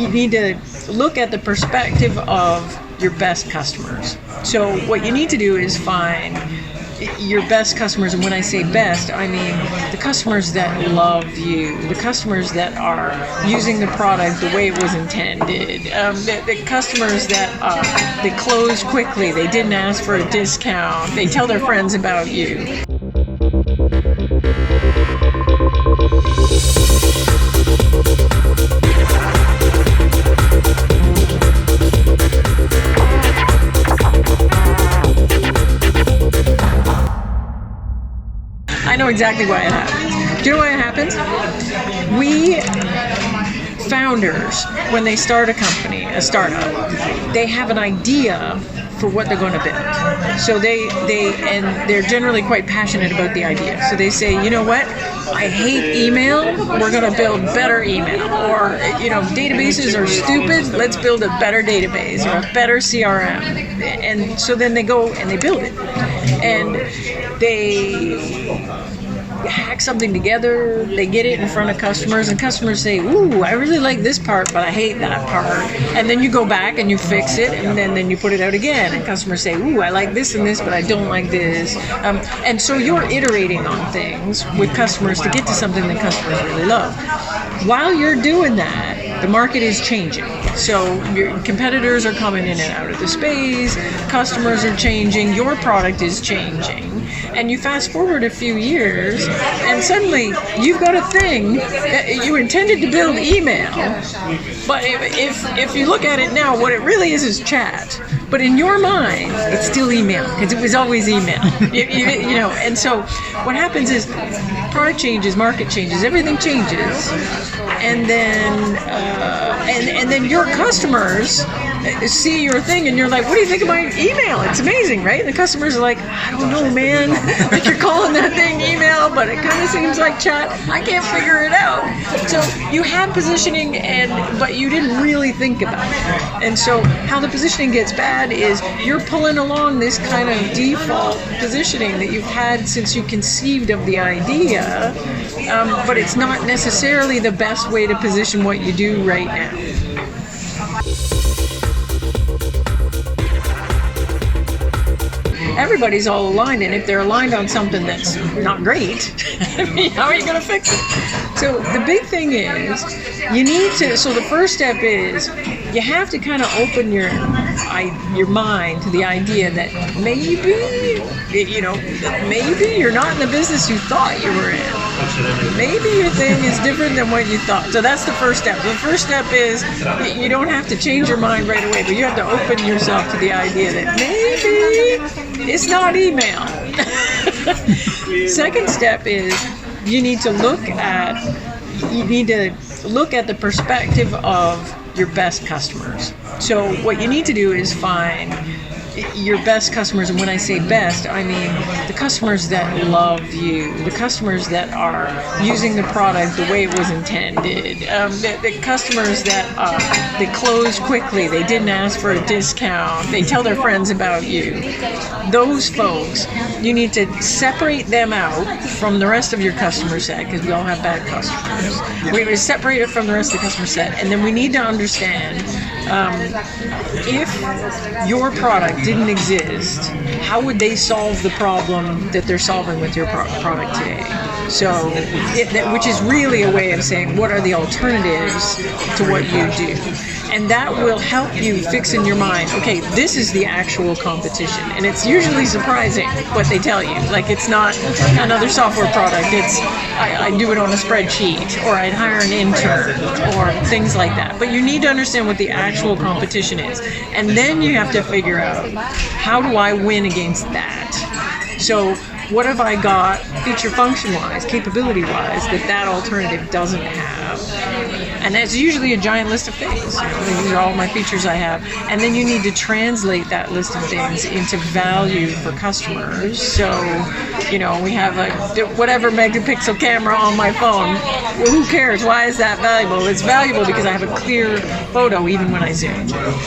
you need to look at the perspective of your best customers. So what you need to do is find your best customers, and when I say best, I mean the customers that love you, the customers that are using the product the way it was intended, the customers that they close quickly, they didn't ask for a discount, they tell their friends about you. I know exactly why it happens. Do you know why it happens? We founders, when they start a company, a startup, they have an idea for what they're going to build. So they're generally quite passionate about the idea. So they say, you know what? I hate email. We're going to build better email. Or, databases are stupid. Let's build a better database or a better CRM. And so then they go and they build it. And they hack something together, they get it in front of customers, and customers say, ooh, I really like this part, but I hate that part. And then you go back and you fix it, and then you put it out again, and customers say, ooh, I like this and this, but I don't like this. And so you're iterating on things with customers to get to something that customers really love. While you're doing that, the market is changing. So your competitors are coming in and out of the space, customers are changing, your product is changing. And you fast forward a few years, and suddenly you've got a thing that you intended to build email, but if you look at it now, what it really is chat. But in your mind, it's still email, because it was always email. And so what happens is product changes, market changes, everything changes, and then your customers see your thing, and you're like, what do you think of my email? It's amazing, right? And the customers are like, I don't know, man. Like, you're calling that thing email, but it kind of seems like chat. I can't figure it out. So you had positioning, but you didn't really think about it. And so how the positioning gets bad is you're pulling along this kind of default positioning that you've had since you conceived of the idea, but it's not necessarily the best way to position what you do right now. Everybody's all aligned, and if they're aligned on something that's not great, how are you going to fix it? So the big thing is so the first step is you have to kind of open your mind to the idea that maybe you're not in the business you thought you were in. Maybe your thing is different than what you thought. So that's the first step. The first step is you don't have to change your mind right away, but you have to open yourself to the idea that maybe it's not email. Second step is you need to look at the perspective of your best customers. So what you need to do is find your best customers, and when I say best, I mean the customers that love you, the customers that are using the product the way it was intended, the customers that they close quickly, they didn't ask for a discount, they tell their friends about you. Those folks, you need to separate them out from the rest of your customer set, because we all have bad customers. We separate it from the rest of the customer set, and then we need to understand if your product didn't exist, how would they solve the problem that they're solving with your product today? So, which is really a way of saying, what are the alternatives to what you do? And that will help you fix in your mind, okay, this is the actual competition. And it's usually surprising what they tell you. Like, it's not another software product. It's, I do it on a spreadsheet, or I'd hire an intern, or things like that. But you need to understand what the actual competition is. And then you have to figure out, how do I win against that? So what have I got feature function-wise, capability-wise, that alternative doesn't have? And that's usually a giant list of things. These are all my features I have. And then you need to translate that list of things into value for customers. So, we have whatever megapixel camera on my phone. Well, who cares? Why is that valuable? It's valuable because I have a clear photo even when I zoom.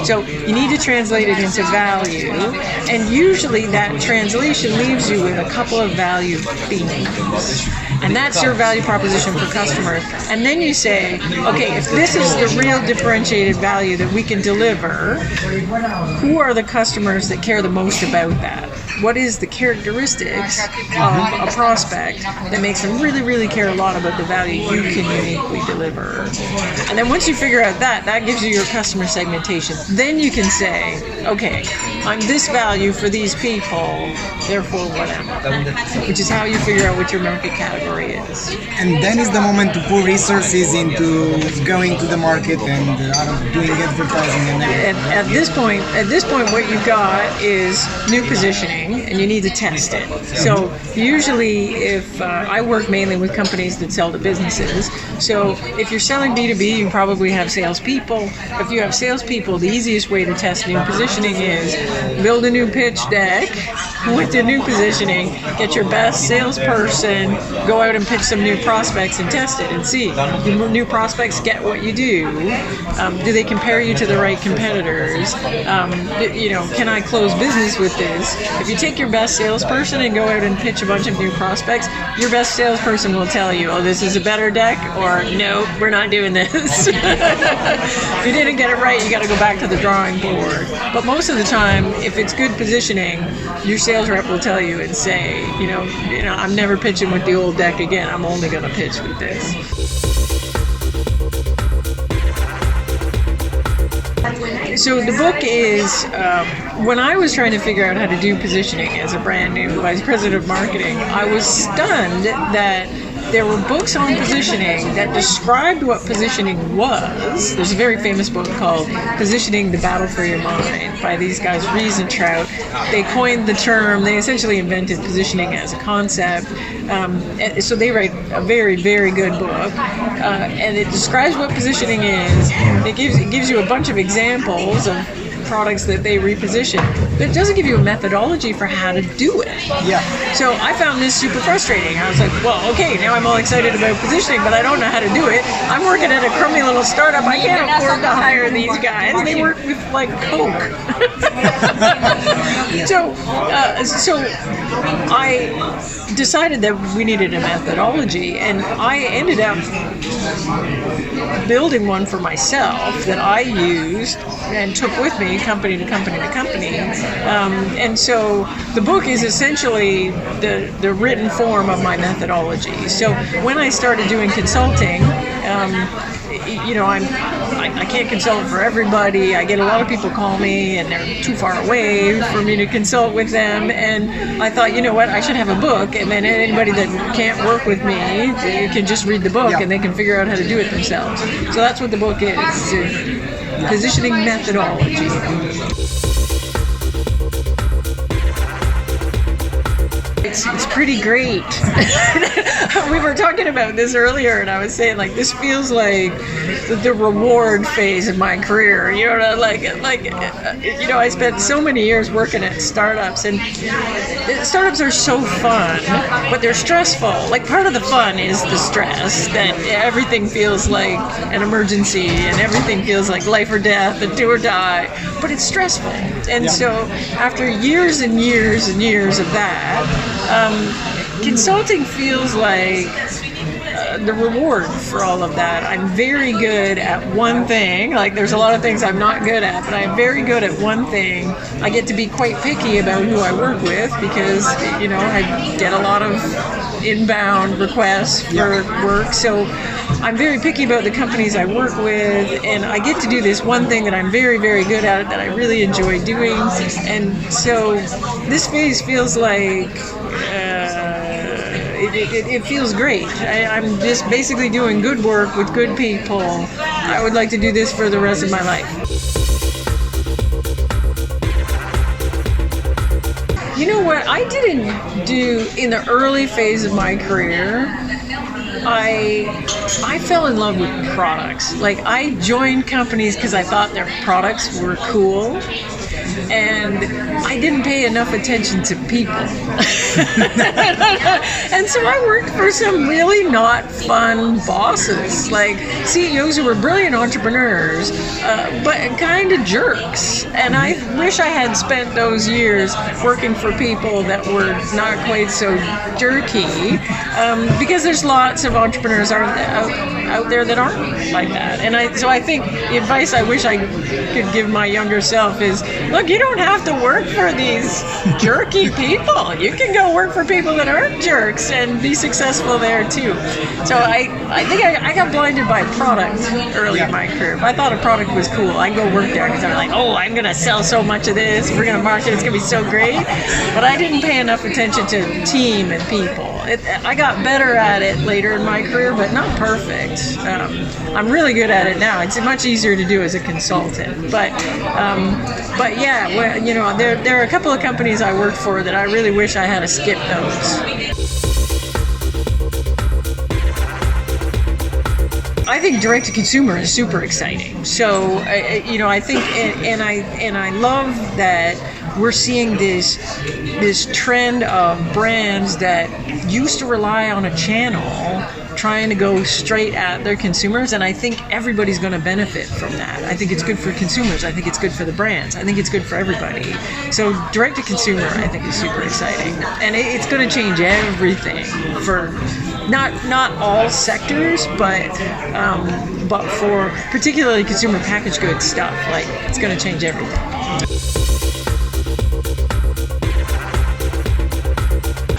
So you need to translate it into value. And usually that translation leaves you with a couple couple of value themes. And that's your value proposition for customers. And then you say, okay, if this is the real differentiated value that we can deliver, who are the customers that care the most about that? What is the characteristics of a prospect that makes them really, really care a lot about the value you can uniquely deliver? And then once you figure out that gives you your customer segmentation. Then you can say, okay, I'm this value for these people, therefore what am I? Which is how you figure out what your market category is. And then is the moment to put resources into going to the market and doing advertising and everything. At this point, what you've got is new positioning, and you need to test it. So usually, if I work mainly with companies that sell to businesses, so if you're selling B2B, you probably have salespeople. If you have salespeople, the easiest way to test new positioning is build a new pitch deck with the new positioning, get your best salesperson, go out and pitch some new prospects and test it and see, do new prospects get what you do? Do they compare you to the right competitors? Can I close business with this? If you take your best salesperson and go out and pitch a bunch of new prospects, your best salesperson will tell you, oh, this is a better deck, or no, we're not doing this. If you didn't get it right, you got to go back to the drawing board. But most of the time, if it's good positioning, your sales rep will tell you and say, I'm never pitching with the old deck again. I'm only going to pitch with this. So the book is, when I was trying to figure out how to do positioning as a brand new vice president of marketing, I was stunned that there were books on positioning that described what positioning was. There's a very famous book called Positioning: The Battle for Your Mind by these guys, Rees and Trout. They coined the term, they essentially invented positioning as a concept. So they write a very, very good book. And it describes what positioning is. It gives you a bunch of examples of products that they reposition, but it doesn't give you a methodology for how to do it. Yeah. So I found this super frustrating. I was like, well, okay, now I'm all excited about positioning, but I don't know how to do it. I'm working at a crummy little startup. I can't afford to hire these guys. They work with like Coke. So I decided that we needed a methodology, and I ended up building one for myself that I used and took with me company to company to company. And so the book is essentially the written form of my methodology. So when I started doing consulting, I can't consult for everybody. I get a lot of people call me and they're too far away for me to consult with them. And I thought, you know what, I should have a book, and then anybody that can't work with me, they can just read the book and they can figure out how to do it themselves. So that's what the book is. Positioning methodology. It's pretty great. We were talking about this earlier, and I was saying, like, this feels like the reward phase of my career. I spent so many years working at startups, and startups are so fun, but they're stressful. Like, part of the fun is the stress, that everything feels like an emergency, and everything feels like life or death, and do or die, but it's stressful. And so after years and years and years of that, consulting feels like the reward for all of that. I'm very good at one thing. Like, there's a lot of things I'm not good at, but I'm very good at one thing. I get to be quite picky about who I work with because, I get a lot of inbound requests for work. So I'm very picky about the companies I work with, and I get to do this one thing that I'm very, very good at, that I really enjoy doing. And so this phase feels like it feels great. I'm just basically doing good work with good people. I would like to do this for the rest of my life. You know what? I didn't do, in the early phase of my career, I fell in love with products. Like, I joined companies because I thought their products were cool. and I didn't pay enough attention to people. And so I worked for some really not fun bosses, like CEOs who were brilliant entrepreneurs, but kind of jerks. And I wish I had spent those years working for people that were not quite so jerky, because there's lots of entrepreneurs out there that aren't like that. And so I think the advice I wish I could give my younger self is, look, you don't have to work for these jerky people. You can go work for people that aren't jerks and be successful there too. So I think I got blinded by product early in my career. If I thought a product was cool, I'd go work there because I'm like, oh, I'm going to sell so much of this. We're going to market it. It's going to be so great. But I didn't pay enough attention to team and people. I got better at it later in my career, but not perfect. I'm really good at it now. It's much easier to do as a consultant. But yeah, there are a couple of companies I worked for that I really wish I had skipped those. I think direct to consumer is super exciting. So I think and I love that we're seeing this trend of brands that used to rely on a channel trying to go straight at their consumers, and I think everybody's going to benefit from that. I think it's good for consumers. I think it's good for the brands. I think it's good for everybody. So direct to consumer, I think, is super exciting, and it's going to change everything for not all sectors, but for particularly consumer packaged goods stuff. Like, it's going to change everything.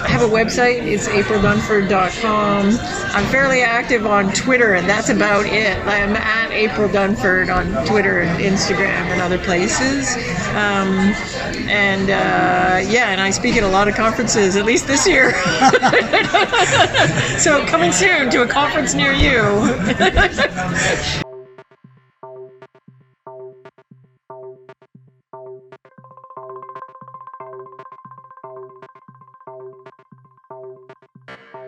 I have a website. It's aprildunford.com. I'm fairly active on Twitter, and that's about it. I'm at April Dunford on Twitter and Instagram and other places. And I speak at a lot of conferences, at least this year. So coming soon to a conference near you.